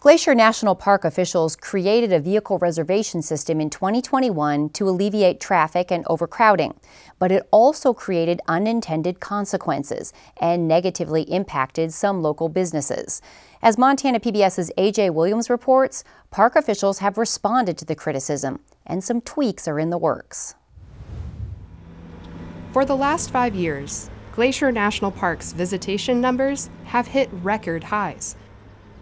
Glacier National Park officials created a vehicle reservation system in 2021 to alleviate traffic and overcrowding, but it also created unintended consequences and negatively impacted some local businesses. As Montana PBS's A.J. Williams reports, park officials have responded to the criticism, and some tweaks are in the works. For the last 5 years, Glacier National Park's visitation numbers have hit record highs.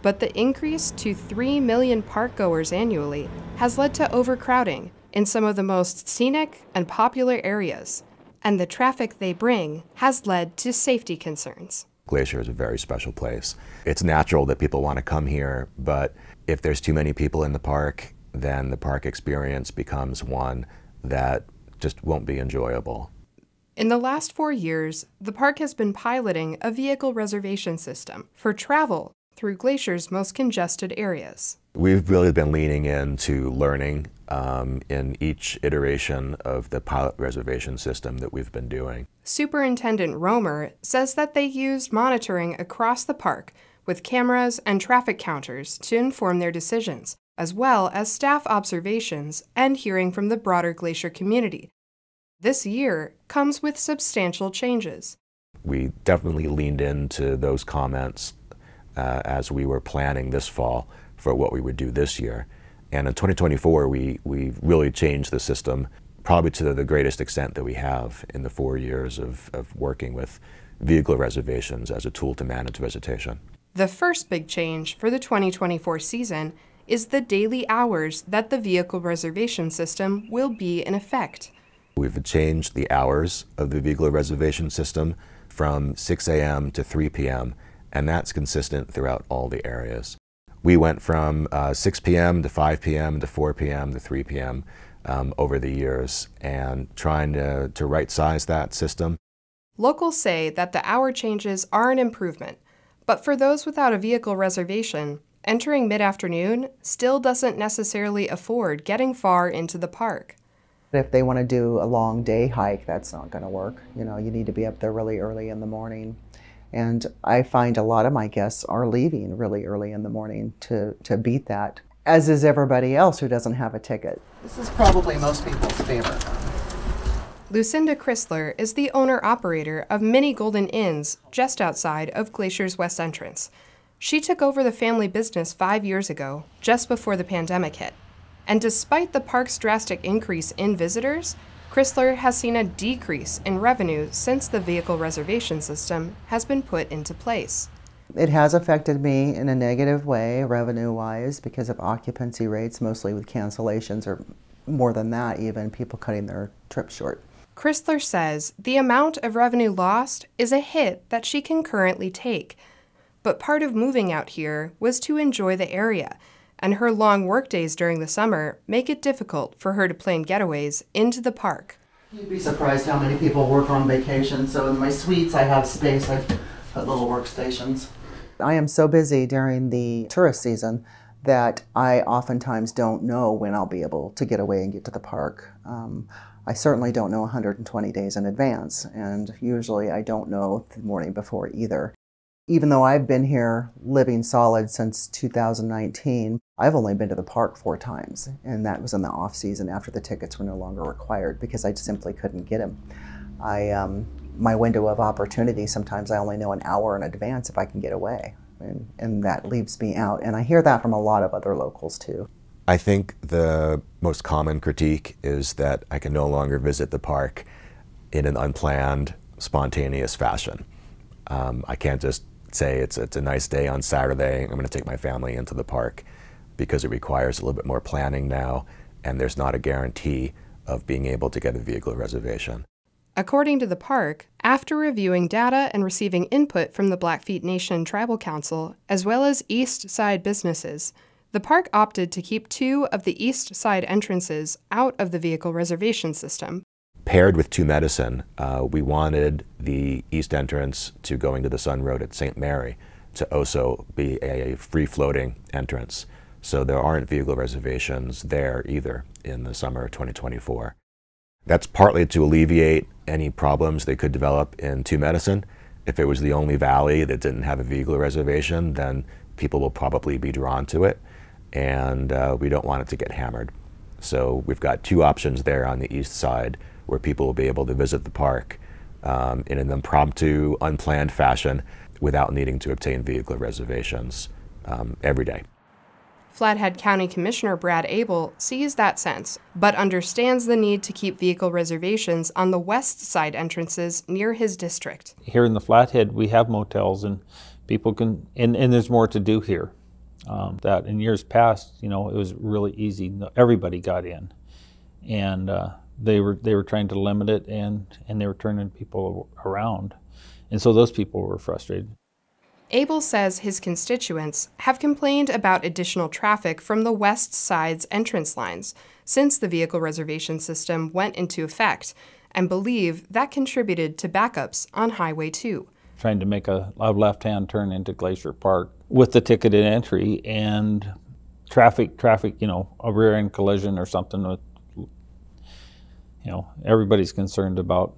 But the increase to 3 million park-goers annually has led to overcrowding in some of the most scenic and popular areas, and the traffic they bring has led to safety concerns. Glacier is a very special place. It's natural that people want to come here, but if there's too many people in the park, then the park experience becomes one that just won't be enjoyable. In the last 4 years, the park has been piloting a vehicle reservation system for travel through Glacier's most congested areas. We've really been leaning into learning in each iteration of the pilot reservation system that we've been doing. Superintendent Romer says that they used monitoring across the park with cameras and traffic counters to inform their decisions, as well as staff observations and hearing from the broader Glacier community. This year comes with substantial changes. We definitely leaned into those comments as we were planning this fall for what we would do this year. And in 2024, we really changed the system, probably to the greatest extent that we have in the 4 years of working with vehicle reservations as a tool to manage visitation. The first big change for the 2024 season is the daily hours that the vehicle reservation system will be in effect. We've changed the hours of the vehicle reservation system from 6 a.m. to 3 p.m., and that's consistent throughout all the areas. We went from 6 p.m. to 5 p.m. to 4 p.m. to 3 p.m. Over the years, and trying to right-size that system. Locals say that the hour changes are an improvement, but for those without a vehicle reservation, entering mid-afternoon still doesn't necessarily afford getting far into the park. If they want to do a long day hike, that's not going to work. You know, you need to be up there really early in the morning. And I find a lot of my guests are leaving really early in the morning to beat that, as is everybody else who doesn't have a ticket. This is probably most people's favorite. Lucinda Chrysler is the owner-operator of many Golden Inns just outside of Glacier's west entrance. She took over the family business 5 years ago, just before the pandemic hit. And despite the park's drastic increase in visitors, Chrysler has seen a decrease in revenue since the vehicle reservation system has been put into place. It has affected me in a negative way, revenue-wise, because of occupancy rates, mostly with cancellations, or more than that even, people cutting their trips short. Chrysler says the amount of revenue lost is a hit that she can currently take. But part of moving out here was to enjoy the area, and her long workdays during the summer make it difficult for her to plan getaways into the park. You'd be surprised how many people work on vacation. So in my suites I have space, I put little workstations. I am so busy during the tourist season that I oftentimes don't know when I'll be able to get away and get to the park. I certainly don't know 120 days in advance, and usually I don't know the morning before either. Even though I've been here living solid since 2019, I've only been to the park 4 times, and that was in the off season after the tickets were no longer required because I simply couldn't get them. My window of opportunity, sometimes I only know an hour in advance if I can get away, and that leaves me out. And I hear that from a lot of other locals too. I think the most common critique is that I can no longer visit the park in an unplanned, spontaneous fashion. I can't just say it's a nice day on Saturday, I'm going to take my family into the park, because it requires a little bit more planning now, and there's not a guarantee of being able to get a vehicle reservation. According to the park, after reviewing data and receiving input from the Blackfeet Nation Tribal Council, as well as East Side businesses, the park opted to keep 2 of the East Side entrances out of the vehicle reservation system. Paired with Two Medicine, we wanted the east entrance to going to the Sun Road at St. Mary to also be a free-floating entrance. So there aren't vehicle reservations there either in the summer of 2024. That's partly to alleviate any problems they could develop in Two Medicine. If it was the only valley that didn't have a vehicle reservation, then people will probably be drawn to it, and we don't want it to get hammered. So we've got two options there on the east side where people will be able to visit the park in an impromptu, unplanned fashion without needing to obtain vehicle reservations every day. Flathead County Commissioner Brad Abel sees that sense, but understands the need to keep vehicle reservations on the west side entrances near his district. Here in the Flathead, we have motels, and people can, and there's more to do here. That in years past, it was really easy. Everybody got in, and they were trying to limit it, and they were turning people around, and so those people were frustrated. Abel says his constituents have complained about additional traffic from the west side's entrance lines since the vehicle reservation system went into effect, and believe that contributed to backups on Highway 2. Trying to make a left-hand turn into Glacier Park with the ticketed entry, and traffic, a rear-end collision or something with, everybody's concerned about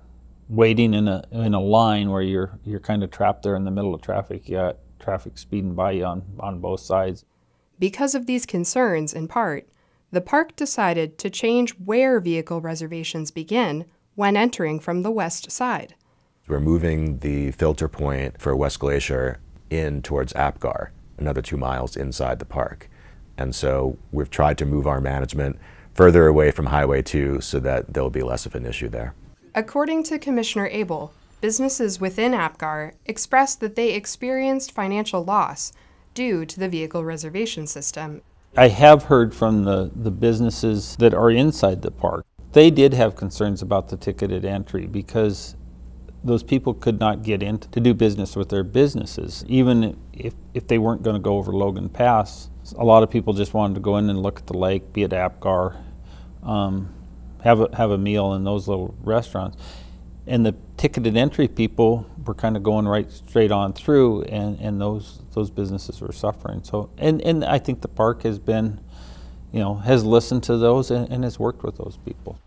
waiting in a line where you're kind of trapped there in the middle of traffic. You got traffic speeding by you on both sides. Because of these concerns, in part, the park decided to change where vehicle reservations begin when entering from the west side. We're moving the filter point for West Glacier in towards Apgar, another 2 miles inside the park. And so we've tried to move our management further away from Highway 2 so that there'll be less of an issue there. According to Commissioner Abel, businesses within Apgar expressed that they experienced financial loss due to the vehicle reservation system. I have heard from the businesses that are inside the park. They did have concerns about the ticketed entry because those people could not get in to do business with their businesses. Even if they weren't going to go over Logan Pass, a lot of people just wanted to go in and look at the lake, be at Apgar, have a meal in those little restaurants. And the ticketed entry people were kind of going right straight on through, and those businesses were suffering. So, and I think the park has been, has listened to those and has worked with those people.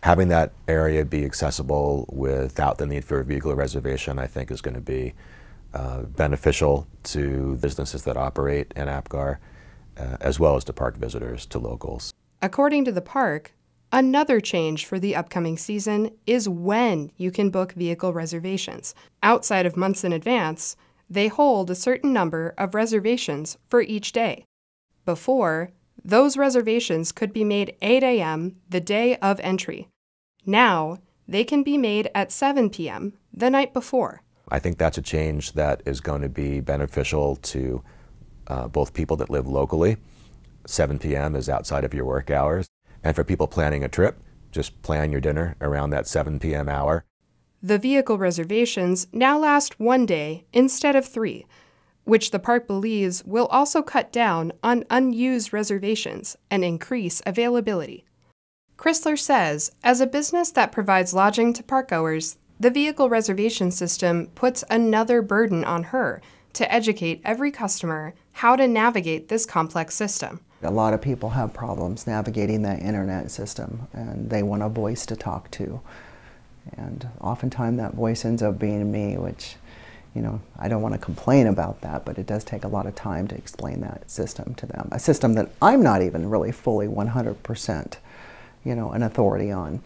Having that area be accessible without the need for a vehicle reservation, I think, is going to be beneficial to businesses that operate in Apgar, as well as to park visitors, to locals. According to the park, another change for the upcoming season is when you can book vehicle reservations. Outside of months in advance, they hold a certain number of reservations for each day. Before, those reservations could be made 8 a.m. the day of entry. Now, they can be made at 7 p.m. the night before. I think that's a change that is going to be beneficial to both people that live locally. 7 p.m. is outside of your work hours. And for people planning a trip, just plan your dinner around that 7 p.m. hour. The vehicle reservations now last 1 day instead of 3, which the park believes will also cut down on unused reservations and increase availability. Chrysler says, as a business that provides lodging to parkgoers, the vehicle reservation system puts another burden on her to educate every customer how to navigate this complex system. A lot of people have problems navigating that internet system, and they want a voice to talk to. And oftentimes that voice ends up being me, which, I don't want to complain about that, but it does take a lot of time to explain that system to them. A system that I'm not even really fully 100%, an authority on.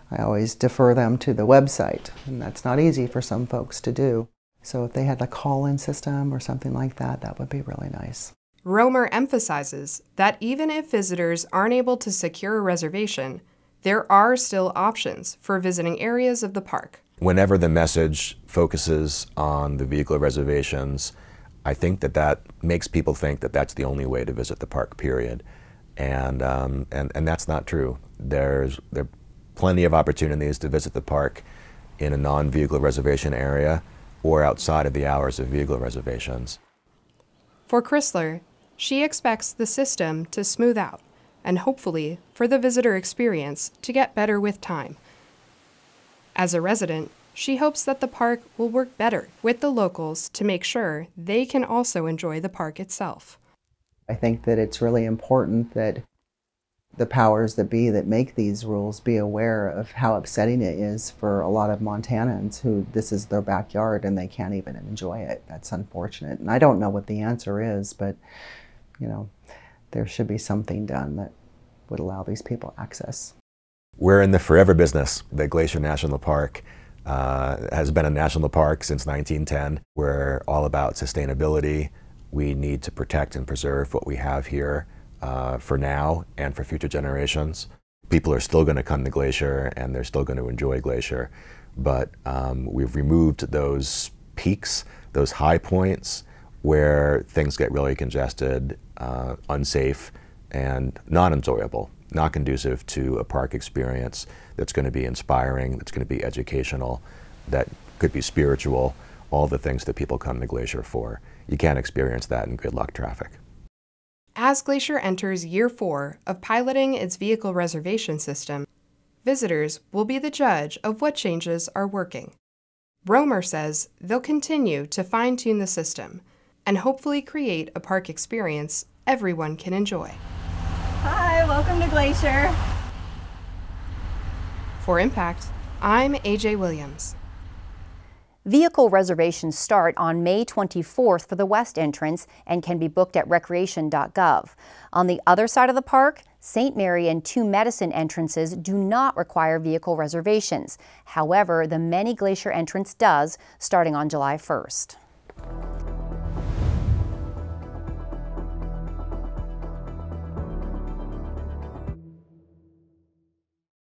I always defer them to the website, and that's not easy for some folks to do. So if they had a call-in system or something like that, that would be really nice. Romer emphasizes that even if visitors aren't able to secure a reservation, there are still options for visiting areas of the park. Whenever the message focuses on the vehicle reservations, I think that makes people think that that's the only way to visit the park, period. And that's not true. There are plenty of opportunities to visit the park in a non-vehicle reservation area or outside of the hours of vehicle reservations. For Chrysler, she expects the system to smooth out and hopefully for the visitor experience to get better with time. As a resident, she hopes that the park will work better with the locals to make sure they can also enjoy the park itself. I think that it's really important that the powers that be that make these rules be aware of how upsetting it is for a lot of Montanans who this is their backyard and they can't even enjoy it. That's unfortunate. And I don't know what the answer is, but you know, there should be something done that would allow these people access. We're in the forever business. The Glacier National Park has been a national park since 1910. We're all about sustainability. We need to protect and preserve what we have here for now and for future generations. People are still going to come to Glacier and they're still going to enjoy Glacier, but we've removed those peaks, those high points where things get really congested, unsafe, and not enjoyable, not conducive to a park experience that's going to be inspiring, that's going to be educational, that could be spiritual, all the things that people come to Glacier for. You can't experience that in gridlock traffic. As Glacier enters year 4 of piloting its vehicle reservation system, visitors will be the judge of what changes are working. Romer says they'll continue to fine-tune the system and hopefully create a park experience everyone can enjoy. Hi, welcome to Glacier. For Impact, I'm AJ Williams. Vehicle reservations start on May 24th for the west entrance and can be booked at recreation.gov. On the other side of the park, St. Mary and Two Medicine entrances do not require vehicle reservations. However, the Many Glacier entrance does, starting on July 1st.